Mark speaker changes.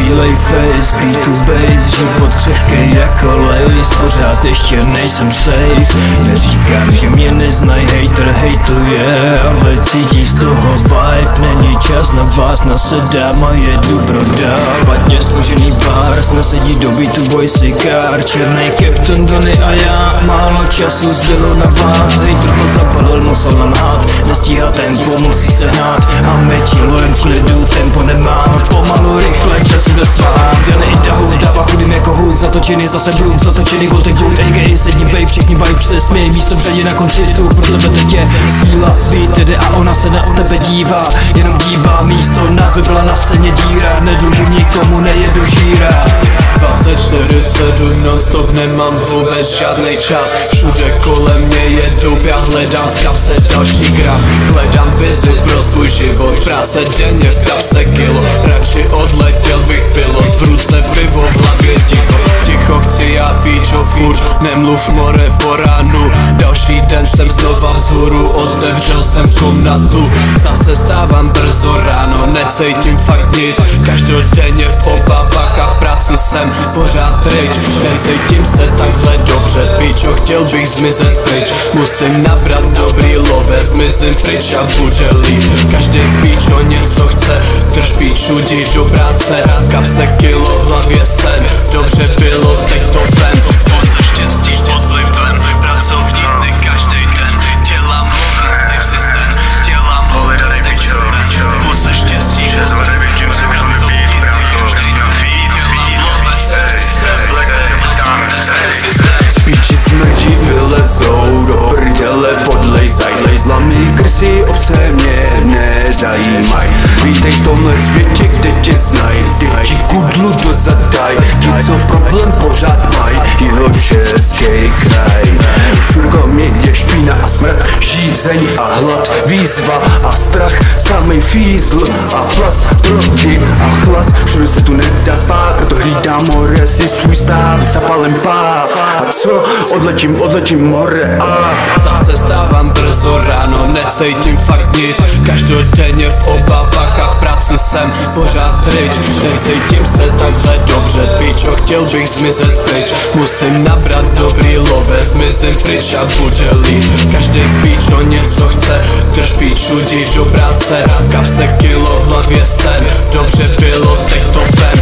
Speaker 1: Bílej face, beat to base, život křehkej jako lace, pořád ještě nejsem safe. Neříkám, že mě neznaj, hater hejtuje, ale cítí z toho vibe. Není čas na vás, nasedám a jedu brodám. Špatně složený bars, nasedí do beatu boy cigar. Černej Captain Donny a já, málo času zbylo na vás. Hater to zapalil, musel nám hát, nestíhá tempo, musí se hnát. A my chillu jen v klidu, tempo nemám, pomalu rychle, času dostávám. Dany i dahu, dává chudým jako hud, zatočený zase brud, zatočený voltek bud, a.k.a. sední babe, všichni vibe přesměj, místo v řadě na koncitu, pro tebe teď je síla svít tedy a ona se na tebe dívá, jenom dívá, místo nás by byla na scéně díra, nedlužím nikomu, nejedu žíra.
Speaker 2: 24/7 non-stop, nemám vůbec žádnej čas. Všude kolem mě jedou, já hledám v kapse další gram. Hledám vizi pro svůj život, práce denně v kapse kilo. Radši odletěl bych pilot, v ruce pivo, v hlavě ticho. Ticho chci já píčo furt, nemluv more po ránu. Další den jsem znova vzhůru, otevřel jsem komnatu. Zase stávám brzo ráno, necítím fakt nic. Každodenně v obavách a v práci jsem pořád pryč. Necítím se takhle dobře, píčo, chtěl bych zmizet pryč. Musím nabrat dobrý love, zmizím pryč a bude líp. Každý píčo něco chce, drž píču, jdi do práce. V kapse kilo, v hlavě sen, dobře bylo, teď to vem. Moc štěstí pod vlivem, pracovní dny každý den. Dělám hovný systém, dělám hovný systém. Moc štěstí pod vlivem, pracovní dny každý den.
Speaker 3: Píči smrti vylezou, do prdele podlejzaj. Zlamí krsy ovce mě nezajímaj. Vítej v tomhle světě, kde tě znaj. Děti kudlu dozadaj, ti co problém pořád maj. Jeho český kraj. Všude mě je špína a smrt, žízeň a hlad, výzva a strach, samej fízl a plas, drogy a chlas. Všude se tu nedá spát, proto hlídám more, si svůj stát, zapalem páv. A co? Odletím more a
Speaker 2: zase stávám brzo ráno, necítím fakt nic. Každodenně v obavách a v práci jsem pořád pryč. Necítím se takhle dobře, píčo, chtěl bych zmizet pryč. Musím nabrat dobrý love, zmizím pryč a bude líp. Každý píčo něco chce, drž píču, jdi do práce. V kapse kilo, v hlavě sen, dobře bylo, teď to vem.